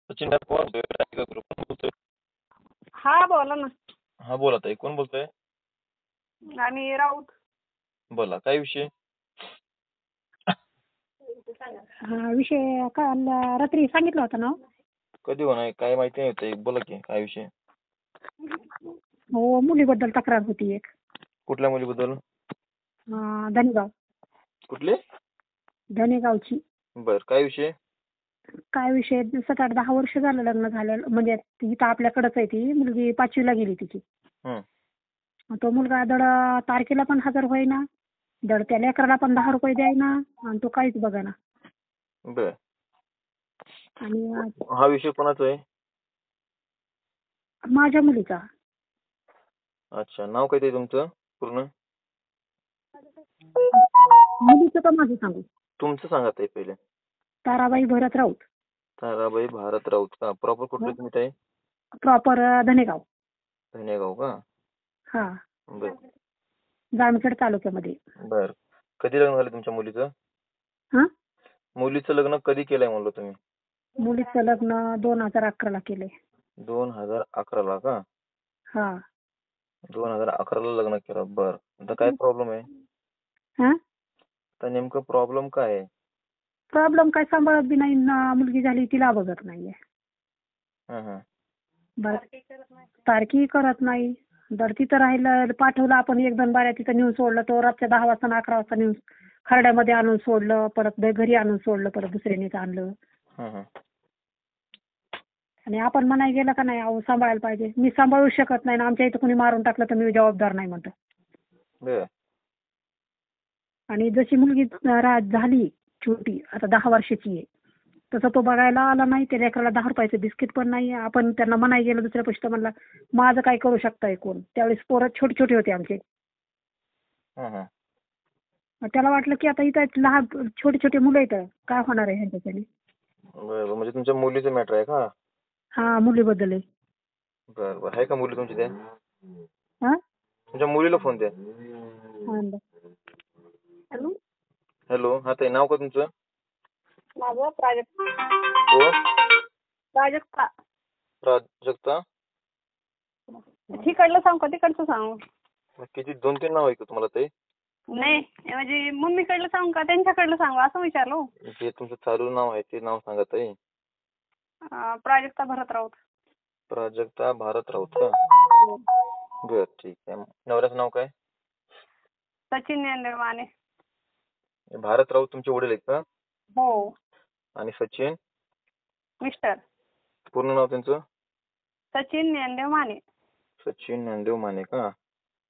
सचिन पवार बोलतोय, रायगड ग्रुपमधून बोलतोय. हा बोला ना. हा बोला ताई, कोण बोलतोय? आम्ही राऊत. बोला, काय विषय? हा विषय काल रात्री सांगितलं होतं ना. कधी होणार काय माहिती नाही ताई, बोला की काय विषय? हो, मुलीबद्दल तक्रार होती एक. कुठल्या मुलीबद्दल? धनेगाव. कुठले? धनेगावची. बर, काय विषय? काय विषय, 7-8-10 वर्ष झालं लग्न झालेलं, म्हणजे इथं आपल्याकडेच आहे ती मुलगी. 5वीला गेली तिची. तो मुलगा धड तारखेला पण हजर होईना, धड त्या लेकराला पण 10 रुपये द्यायना, आणि तो काहीच बघाना. बर, आणि हा विषय कोणाचा आहे? माझ्या मुलीचा. अच्छा, नाव काय ते तुमचं पूर्ण? मुलीचं तर माझं सांगू? तुमचं सांगा ताई पहिले. ताराबाई भरत राऊत. ताराबाई भारत राऊत का? प्रॉपर कुठले तुम्ही ताई? प्रॉपर धनेगाव. धनेगाव का? हा, बर जामखेड तालुक्यामध्ये. बर, कधी लग्न झालं तुमच्या मुलीचं? हा, मुलीचं लग्न कधी केलंय म्हणलं तुम्ही? मुलीचं लग्न 2011 ला केले. 2011 ला का? हा. 2011 ला लग्न केलं. बर, आता काय प्रॉब्लेम आहे? हा, तर नेमकं प्रॉब्लेम काय आहे? प्रॉब्लेम काय, सांभाळत बी नाही, मुलगी झाली तिला बघत नाहीये. बरं, तारखी करत नाही. दर तिथं राहिलं, पाठवलं आपण 1-2 बाऱ्या तिथं नेऊन सोडलं, तो रातच्या 10 वाजता 11 वाजता नेऊन खरड्यामध्ये आणून सोडलं, परत घरी आणून सोडलं, परत दुसऱ्यानेच आणलं. आणि आपण म्हणाय गेलं का नाही, अहो सांभाळायला पाहिजे, मी सांभाळू शकत नाही ना, आमच्या इथं कोणी मारून टाकलं तर मी जबाबदार नाही म्हणतो. आणि जशी मुलगी झाली छोटी, आता 10 वर्षाची आहे, तसं तो बघायला आला नाही. त्या लेकराला 10 रुपयाचं बिस्किट पण नाही. आपण त्यांना म्हणाय गेलं दुसऱ्या पैसे, तर म्हणला माझं काय करू शकताय कोण? त्यावेळेस पोरं छोटे छोटे होते आमचे. त्याला वाटलं की आता इथं लहान छोटे छोटे मुलं येतं, काय होणार आहे ह्यांच्याच्याने. बरं, म्हणजे तुमच्या मुलीचं मॅटर आहे का? हा, मुलीबद्दल आहे. बरं बरं, आहे का मुली तुमची? द्या हा, तुमच्या मुलीला फोन द्या. हॅलो. हॅलो, हा ताई, नाव का तुमचं? माझं प्राजक्ता. हो, प्राजक्ता. प्राजक्ता. तिकडलं सांगू का तिकडचं सांगू? किती 2-3 नाव आहे का तुम्हाला ताई? नाही, म्हणजे मम्मीकडलं सांगू का त्यांच्याकडलं सांगू असं विचारलो. जे तुमचं चालू नाव आहे ते नाव सांगा ताई. प्राजक्ता भरत राऊत. प्राजक्ता भारत राऊत का? बर, ठीक आहे. नवऱ्याचं नाव काय? सचिन ज्ञानदेव माने. भारत राऊत तुमचे वडील आहेत का? हो. आणि सचिन? मिस्टर. पूर्ण नाव त्यांचं? सचिन ज्ञानदेव माने. सचिन ज्ञानदेव माने का?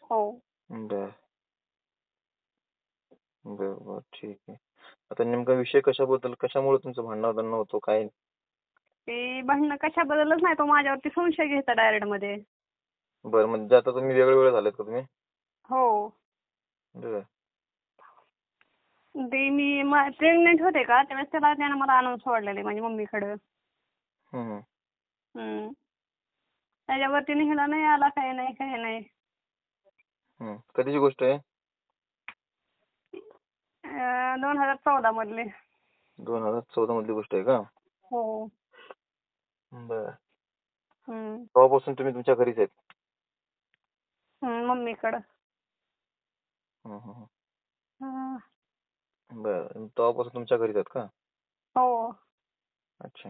हो. बर बर बर, ठीक आहे. आता नेमका विषय कशाबद्दल, कशामुळे तुमचं भांडण होतो काय? ते भांडणं कशाबद्दलच नाही, तो माझ्यावरती संशय घ्यायचा डायरेक्ट मध्ये. बरं, म्हणजे आता तुम्ही वेगळे झालेत का तुम्ही? हो. बर. ते मी प्रेग्नेंट होते का त्यावेळेस त्यानं मला आणून सोडलेले माझ्या मम्मीकडे. त्याच्यावरती निघाला नाही, आला काही नाही. कधीची गोष्ट आहे? 2014 मधली. 2014 मधली गोष्ट आहे का? हो. बर. तेव्हापासून तुम्ही तुमच्या घरीच आहेत? मम्मीकडं. बर, तेव्हापासून तुमच्या घरीच आहेत का? हो. अच्छा.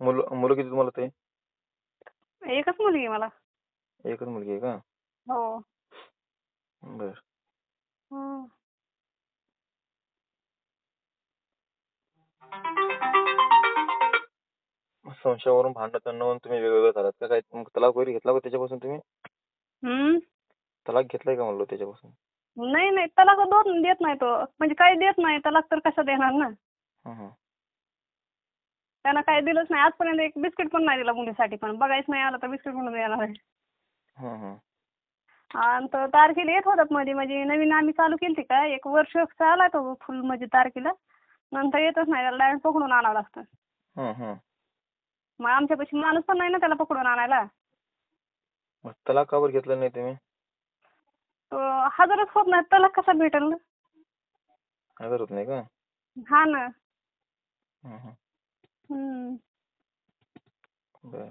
मुलं किती तुम्हाला ते? एकच मुलगी आहे मला. एकच मुलगी आहे का? हो. बर. संशयावरून भांडण होऊन तुम्ही वेगवेगळे झालात का? काय तलाक वगैरे घेतला का त्याच्यापासून तुम्ही? तलाक घेतलाय का म्हणलो त्याच्यापासून? नाही, तलाक देत नाही तो, म्हणजे काही देत नाही. तलाक तर कसा देणार ना. त्यानं काही दिलंच नाही आजपर्यंत. एक बिस्किट पण नाही दिला मुलीसाठी, पण बघायच नाही आलं तर बिस्किट म्हणून देणार आहे. आणि तो तारखेला येत होतात मध्ये, म्हणजे नवीन आम्ही चालू केली का 1 वर्ष चालाय तो फुल, म्हणजे तारखेला नंतर येतच नाही. त्याला डायरेक्ट पकडून आणावं लागतं. मग आमच्यापाशी माणूस पण नाही ना त्याला पकडून आणायला. तलाक का बरं घेतलं नाही तुम्ही? तो हजरच होत नाही, तलाक कसा भेटेल? हजर होत नाही का? हा ना. हम्म. बर.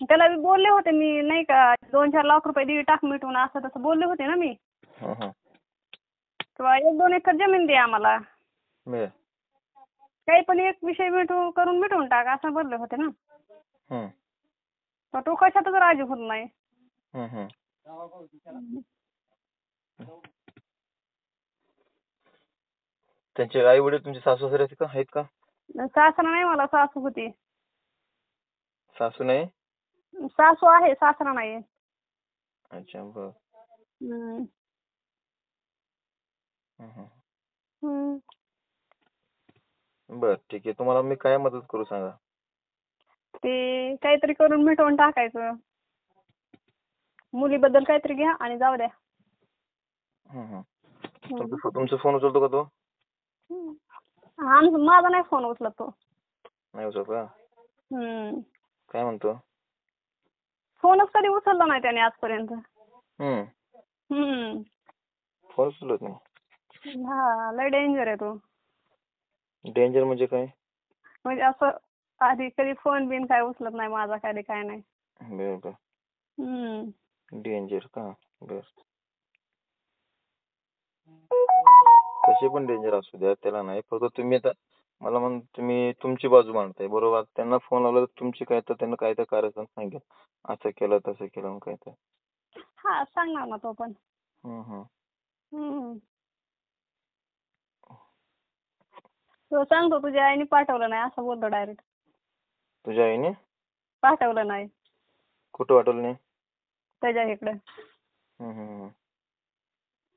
त्याला बी बोलले होते मी नाही का 2-4 लाख रुपये दे टाक मिटून असं तसं बोलले होते ना मी. किंवा 1-2 एकर जमीन दे आम्हाला. बर. काही पण एक विषय करून मिटवून टाक असं बोलले होते ना. पण तो कशातच राजी होत नाही. त्यांचे आई वडील तुमचे सासू सासरे आहेत का? सासरा नाही मला सासू होती. सासू नाही? सासू आहे सासरा नाही. अच्छा बर. हम्म. बर ठीक आहे. तुम्हाला मी काय मदत करू सांगा? ते काहीतरी करून मिटवून टाकायचं. मुलीबद्दल काहीतरी घ्या आणि जाऊ द्या. तुमचा फोन उचलतो का तो? माझा नाही फोन उचलत तो. नाही उचलत का? काय म्हणतो? फोनच कधी उचलला नाही त्याने आजपर्यंत. फोन उचलत नाही? हा लय डेंजर आहे तो. डेंजर म्हणजे काय? म्हणजे असं आधी कधी फोन बिन काय उचलत नाही माझा कधी काय नाही. बर. डेंजर का? बर. कसे पण डेंजर असू द्या त्याला नाही. फक्त तुम्ही आता मला तुम्ही तुमची बाजू मांडताय बरोबर. त्यांना फोन आला तर तुमची काय तर त्यांना काय तर कारण सांगेल. असं केलं तसं केलं काय तर. हा सांगणार ना तो पण. तो सांगतो तुझ्या आईने पाठवलं नाही असं बोलतो डायरेक्ट. तुझ्या आईने पाठवलं नाही. कुठं पाठवलं नाही? त्याच्या इकडे.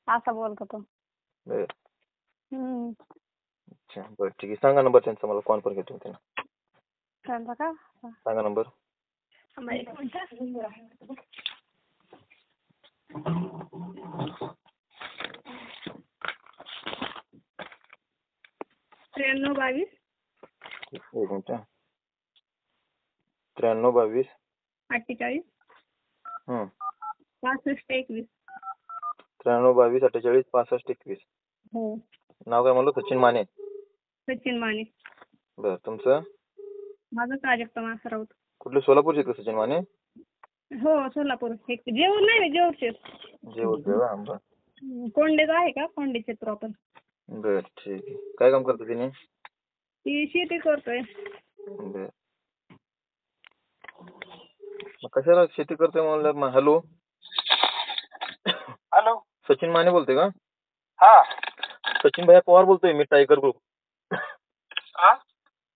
असं बोलतो तो. बर. अच्छा बरं ठीक आहे. सांगा नंबर त्यांचा मला कॉन्फरन्स घेतो त्यांना. त्यांचा का? सांगा नंबर. एक मिनिट. 9322 एक मिनिट. 9322 48 65 21. 9322 48 65 21. हो. नाव काय म्हणलं? सचिन माने. सचिन माने. बर. तुमचं? माझं प्राजक्ता मानस राऊत. कुठले? सोलापूरचे का सचिन माने? हो सोलापूर. जेऊर नाही जेऊरचे. जेऊर. कोंडेच आहे का? कोंडेचे प्रॉपर. बर ठीक आहे. काय काम करतो तिने? ती शेती करतोय. बर. कशाला शेती करतोय म्हणलं? Hello hello. सचिन माने बोलतोय का? हा. सचिन भैया पवार बोलतोय मी, टायगर ग्रुप.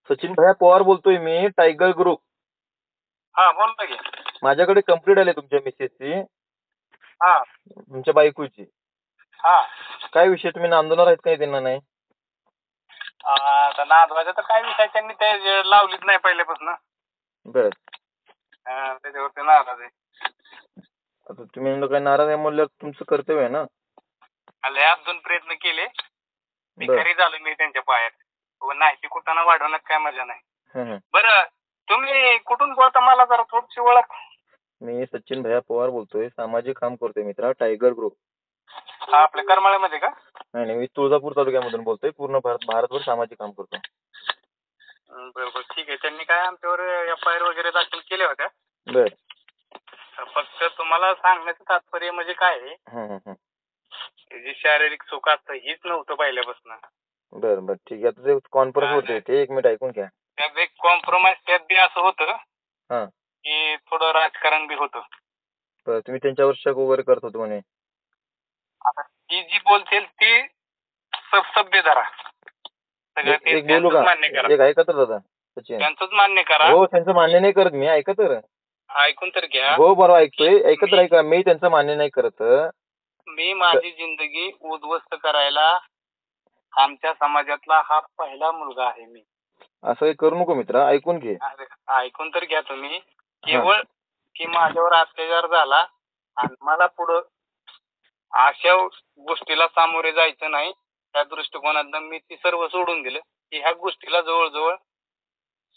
सचिन भैया पवार बोलतोय मी, टायगर ग्रुप. हा बोलतो की. माझ्याकडे कंप्लीट आले तुमच्या मिसेसची. हा. तुमच्या बायकोची. हा. काय विषय तुम्ही नांदवणार आहेत काही त्यांना? नाही नांदवायचा तर काय विषय त्यांनी ते लावलीच नाही पहिल्यापासून. बर. त्याच्यावरती नाराज आहे. आता तुम्ही काय नाराज आहे म्हणल्यावर तुमचं कर्तव्य आहे ना. लय 2 प्रयत्न केले. भिकारी झालो मी त्यांच्या पायात. नाही ती कुठं वाढवण्यात काय मजा नाही. बरं तुम्ही कुठून बोलता मला जरा थोडीशी ओळख? मी सचिन भैया पवार बोलतोय. सामाजिक काम करतोय मित्रा, टायगर ग्रुप. हा आपल्या करमाळ्यामध्ये का? नाही मी तुळजापूर तालुक्यामधून बोलतोय. पूर्ण भारतभर सामाजिक काम करतो. बरोबर ठीक आहे. त्यांनी काय आमच्यावर FIR वगैरे दाखल केल्या होत्या. बर. फक्त तुम्हाला सांगण्याचं तात्पर्य म्हणजे काय आहे, जी शारीरिक सुख असतं हीच नव्हतं पहिल्यापासून. बर बर ठीक आहे. आता ते कॉन्फरन्स होते ते 1 मिनिट ऐकून घ्या. त्यात एक कॉम्प्रोमाइज त्यात बी असं होतं की थोडं राजकारण बी होतं. तर तुम्ही त्यांच्यावर शक वगैरे करत होतो म्हणे. आता ती जी बोलतील ती सभ्य धरा. एक बोलू का? एक ऐका तर दादा सचिन. त्यांचंच मान्य करा. हो त्यांचं मान्य नाही करत मी. ऐका तर. ऐकून तर घ्या. हो बरोबर ऐकतोय. ऐकत ऐका. मी त्यांचं मान्य नाही करत. मी माझी जिंदगी उद्ध्वस्त करायला आमच्या समाजातला हा पहिला मुलगा आहे मी. असं करू नको मित्रा. ऐकून घे. ऐकून तर घ्या तुम्ही. केवळ की माझ्यावर अत्याचार झाला आणि मला पुढं अशा गोष्टीला सामोरे जायचं नाही त्या दृष्टिकोनातून मी ती सर्व सोडून दिलं. की ह्या गोष्टीला जवळजवळ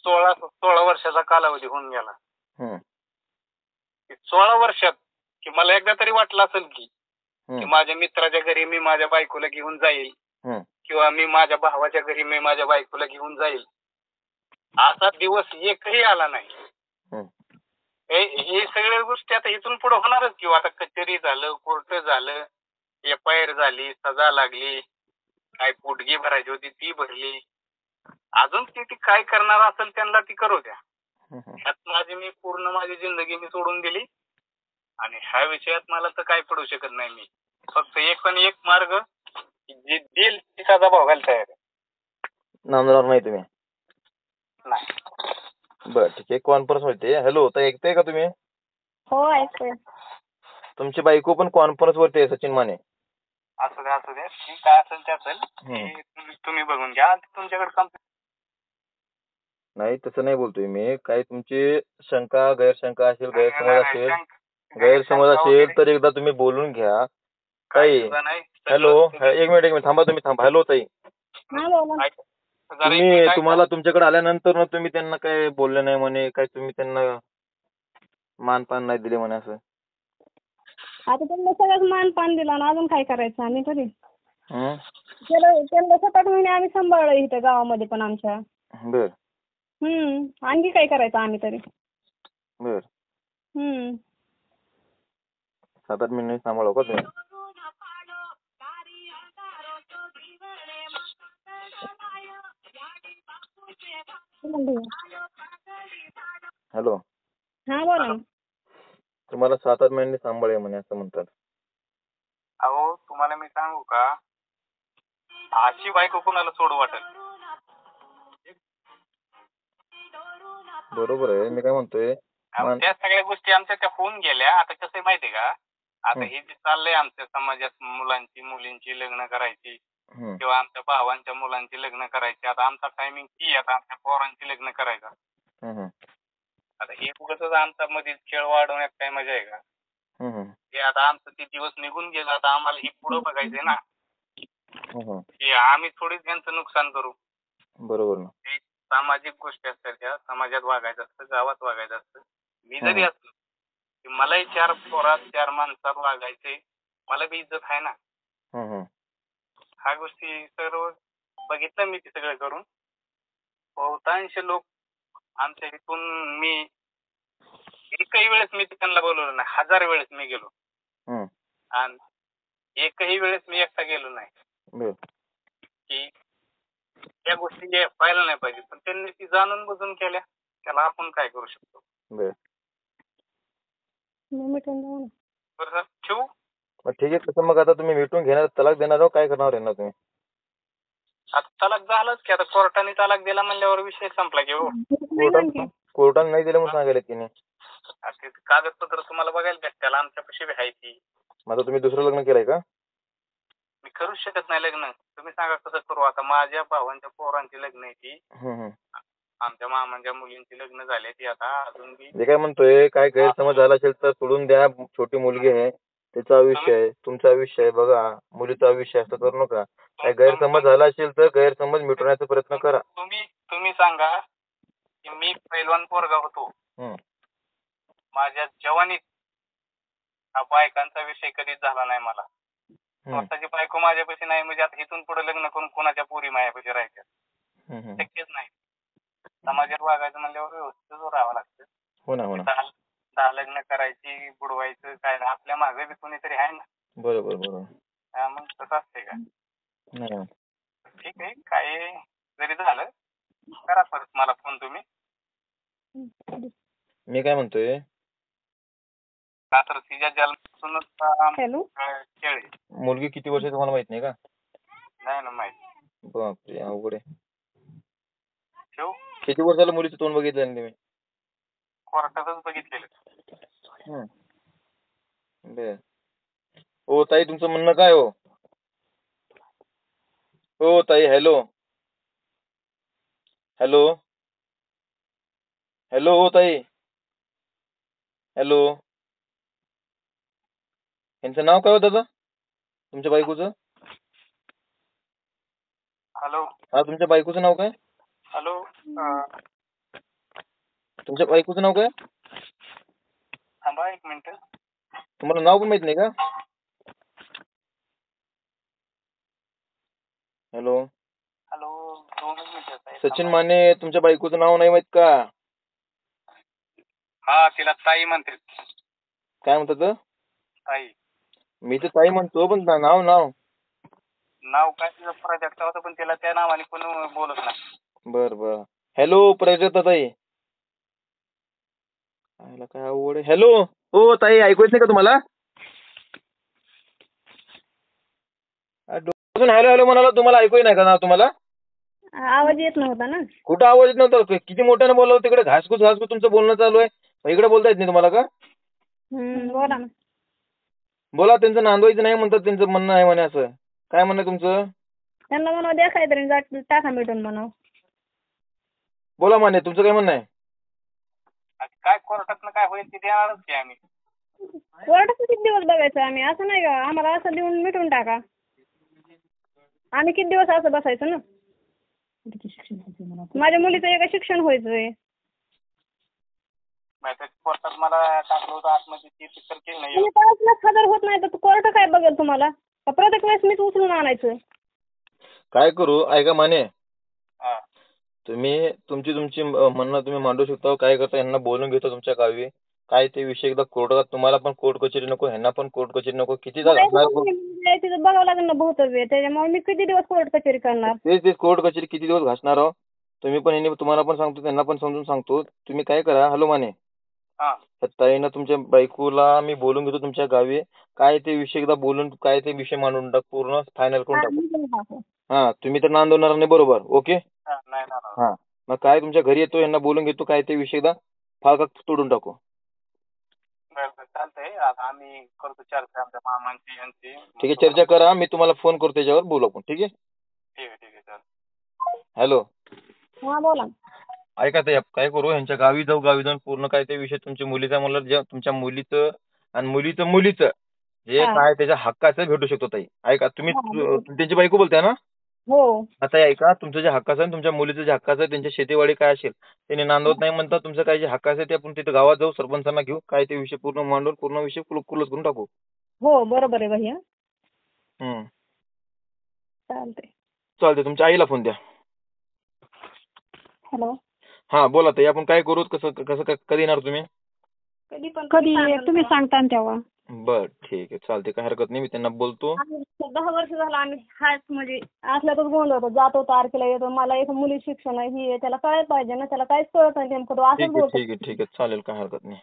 16 वर्षाचा कालावधी होऊन गेला. 16 वर्षात की मला एकदा तरी वाटलं असेल की माझ्या मित्राच्या घरी मी माझ्या बायकोला घेऊन जाईल किंवा मी माझ्या भावाच्या घरी मी माझ्या बायकोला घेऊन जाईल असा दिवस एकही आला नाही. हम्म. हे सगळ्या गोष्टी आता इथून पुढे होणारच किंवा आता कचेरी झालं, कोर्ट झालं, FIR झाली, सजा लागली, काय पोटगी भरायची होती ती भरली. अजून ती काय करणार असेल त्यांना ती करू द्या. ह्यात मी पूर्ण माझी जिंदगी मी सोडून दिली आणि ह्या विषयात मला तर काय पडू शकत नाही. मी फक्त एक पण एक मार्ग जे देईल ती सजा भोगायला तयार आहे. नांदणार नाही तुम्ही? नाही. बर ठीक आहे. कॉन्फरन्स होते. हॅलो ताई, ऐकताय का तुम्ही? हो ऐकतोय. तुमची बायको पण कॉन्फरन्स वरती आहे, सचिन माने. असू द्या ती काय असेल ते असेल. तुम्ही बघून घ्या. तुमच्याकडे नाही तसं नाही बोलतोय मी. काही तुमची शंका गैरशंका असेल, गैरसमज असेल तर एकदा तुम्ही बोलून घ्या. ताई हॅलो, एक मिनिट थांबा, तुम्ही थांबा. हॅलो ताई, तुम्हाला तुमच्याकडे आल्यानंतर ना तुम्ही त्यांना काय बोलले नाही म्हणे, काय तुम्ही त्यांना मानपान नाही दिले म्हणे असं? आता त्यांना सगळंच मानपान दिला ना, अजून काय करायचं आम्ही तरी? त्यांना 7-8 महिने आम्ही सांभाळलं इथं गावामध्ये पण आमच्या. बर. आणखी काय करायचं आम्ही तरी? बर. 7-8 महिने सांभाळू का तुम्ही? हॅलो. हा बोला ना. तुम्हाला 7-8 महिने सांभाळे म्हणे असं म्हणतात. अहो तुम्हाला मी सांगू का, अशी बायको कोणाला सोडू वाटेल? बरोबर आहे. मी काय म्हणतोय, त्या सगळ्या गोष्टी आमच्या त्या होऊन गेल्या. आता कसं आहे माहितीये का, आता हे जे चाललंय आमच्या समाजात मुलांची मुलींची लग्न करायची किंवा आमच्या भावांच्या मुलांची लग्न करायची. आता आमचा टायमिंग ती आता आमच्या पोरांची लग्न करायचा. आता हे उगाचच आमचा मध्ये खेळ वाढवण्यात काय मजा आहे का? ते आता आमचं ते दिवस निघून गेला. आता आम्हाला हे पुढं बघायचंय ना, की आम्ही थोडीच त्यांचं नुकसान करू. बरोबर ना. सामाजिक गोष्टी असतात त्या, समाजात वागायचं असतं, गावात वागायचं असतं. मी जरी असलो की मलाही 4 पोरात 4 माणसात वागायचे, मला बी इज्जत आहे ना. ह्या गोष्टी सर्व बघितलं मी ते सगळं करून. बहुतांश लोक आमच्या इथून मी एकही वेळेस मी त्यांना बोलवलं नाही. 1000 वेळेस मी गेलो आणि एकही वेळेस मी एकटा गेलो नाही. की त्या गोष्टी व्हायला नाही पाहिजे, पण त्यांनी ती जाणून बुजून केल्या. त्याला आपण काय करू शकतो? बरं ठेवू? ठीक आहे. तसं मग आता तुम्ही मिटून घेणार, तलाक देणार हो, काय करणार आहे ना तुम्ही? आता तलाक झालाच की, आता कोर्टाने तलाक दिला म्हणल्यावर विषय संपला की. हो, कोर्टाने नाही दिलं म्हणून सांगायला तिने. कागदपत्र तुम्हाला बघायला भेटत्याला, आमच्यापाशी बी आहे ती. मग तुम्ही दुसरं लग्न केलंय का? मी करूच शकत नाही लग्न. तुम्ही सांगा कसं करू? आता माझ्या भावांच्या पोरांची लग्न आहे ती, आमच्या मामांच्या मुलींची लग्न झाली ती. आता अजून बी मी काय म्हणतोय, काय गैरसमज झाला असेल तर सोडून द्या. छोटी मुलगी आहे, त्याचा आयुष्य आहे, तुमचं आयुष्य आहे. बघा, मुलीचा आयुष्य असं करू नका. काय गैरसमज झाला असेल तर गैरसमज मिटवण्याचा प्रयत्न करा. तुम्ही सांगा की मी पैलवान पोरगा होतो, माझ्या जवानीत हा बायकांचा विषय कधीच झाला नाही मला. स्वतःची बायको माझ्यापाशी नाही म्हणजे आता इथून पुढे लग्न करून कोणाच्या पोरी माझ्यापाशी राहायच्या? शक्यच नाही. समाजात वागायचं म्हणल्यावर व्यवस्थित राहावं लागतं. हो ना. 10 लग्न करायची, बुडवायचं काय ना, आपल्या मागे बी कोणीतरी आहे ना. बरोबर. मग तसं असतंय का? ठीक आहे. काय जरी झालं करा परत मला फोन तुम्ही. मी काय म्हणतोय, का तर तिच्या जन्मापासूनच खेळ. मुलगी किती वर्ष तुम्हाला माहित नाही का? नाही ना माहित. बापरे, अवघड आहे. ठेवू? किती वर्षाला मुलीचं तोंड बघितलं तुम्ही? कोर्टातच बघितलेलं. बर. हो ताई, तुमचं म्हणणं काय हो? हो ताई, हॅलो. हो ताई, हॅलो. यांचं नाव काय हो दादा, तुमच्या बायकोचं? हॅलो. हा, तुमच्या बायकोचं नाव काय? हॅलो. तुमच्या बायकोचं नाव काय? थांबा 1 मिनिट. तुम्हाला नाव पण माहित नाही का? हॅलो. 2 मिनिटं. सचिन माने तुमच्या बायकोचं नाव नाही माहित का? हा तिला ताई म्हणते. काय म्हणतात? ताई. मी तर ताई म्हणतो पण नाव नाव काय तिचं प्राजक्ता होतं पण तिला त्या नावाने कोण बोलत नाही. बर. हॅलो प्राजक्ता ताई. काय आवड आहे. हॅलो हो ताई, ऐकू येत नाही का तुम्हाला? हॅलो हॅलो म्हणाला, तुम्हाला ऐकू नाही का ना तुम्हाला? आवाज येत नव्हता ना. कुठं आवाज येत नव्हता? किती मोठ्याने बोलावं, तिकडे घासघूस तुमचं बोलणं चालू आहे, इकडे बोलता येत नाही तुम्हाला का? बोला ना. बोला, त्यांचं नांदवायचं नाही म्हणतात, त्यांचं म्हणणं आहे म्हणे. असं काय म्हणणं तुमचं? त्यांना म्हणा द्या काहीतरी टाका मिटून म्हणा. बोला माने, तुमचं काय म्हणणं आहे? काय कोर्टातनं काय होईल ते देणारच की आम्ही. कोर्टात किती दिवस बघायचं आम्ही? असं नाही का, आम्हाला असं देऊन मिटून टाका. आम्ही किती दिवस असं बसायचं ना. माझ्या मुलीचं एका शिक्षण व्हायचंय. कोर्टात मला टाकलं होतं आतमध्ये, ती तर केलं नाही. तुम्ही 5 लाख हजर होत नाही तर कोर्ट काय बघेल तुम्हाला? प्रत्येक वेळेस मीच उचलून आणायचं? काय करू, ऐका माने, हा. तुम्ही तुमची म्हणणं तुम्ही मांडू शकता. काय करता, यांना बोलून घेतो तुमच्या गावी. काय ते विषय एकदा कोर्टात, तुम्हाला पण कोर्ट कचेरी नको, ह्यांना पण कोर्ट कचेरी नको. किती तिथं बघावं लागेल ना भवितव्य, त्याच्यामुळे मी किती दिवस कोर्ट कचेरी करणार? तेच कोर्ट कचेरी किती दिवस घासणार आहो तुम्ही पण. तुम्हाला पण सांगतो, त्यांना पण समजून सांगतो. तुम्ही काय करा, हॅलो माने, ताईनं तुमच्या बायकोला मी बोलून घेतो तुमच्या गावी. काय ते विषय एकदा बोलून, काय ते विषय मांडून टाक, पूर्ण फायनल करून टाकू. हा, तुम्ही तर नांदवणार नाही, बरोबर? ओके. हा, मग काय तुमच्या घरी येतो, यांना बोलून घेतो, काय ते विषय एकदा फाळका तोडून टाकू. चालतंय, आम्ही करतो चर्चा आमच्या मामांची यांची. ठीक आहे, चर्चा करा, मी तुम्हाला फोन करतो, त्याच्यावर बोलू आपण. ठीक आहे. ठीक आहे. हॅलो. हा बोला. ऐका ते, काय करू, ह्यांच्या गावी जाऊन पूर्ण काय ते विषय तुमच्या मुलीचा म्हणलं, जे तुमच्या मुलीचं आणि मुलीचं जे काय त्याच्या हक्काचं भेटू शकतो ताई. ऐका, तुम्ही त्यांची बायको बोलताय ना? हो. आता ऐका, तुमचं जे हक्काचं आणि तुमच्या मुलीचं जे हक्काचं, त्यांच्या शेतीवाडी काय असेल त्यांनी नांदवत नाही म्हणतात, तुमचं काय जे हक्काचं आहे ते आपण तिथे गावात जाऊ, सरपंचांना घेऊ, काय ते विषय पूर्ण मांडून पूर्ण विषय क्लोज करून टाकू. हो, बरोबर आहे भैया. चालते, तुमच्या आईला फोन द्या. हॅलो. हा बोला ताई, आपण काय करू, कसं कधी येणार तुम्ही? कधी तुम्ही सांगता तेव्हा. बर, ठीक आहे, चालते, काय हरकत नाही, मी त्यांना बोलतो. 10 वर्ष झालं आम्ही हाच म्हणजे असल्यातच गोंधळ होतो, जातो तारखेला येतो. मला एक मुली शिक्षण आहे, ही आहे, त्याला कळायला पाहिजे ना, त्याला काहीच कळत नाही नेमकं, तो असंच बोलतो. ठीक आहे, चालेल, काय हरकत नाही.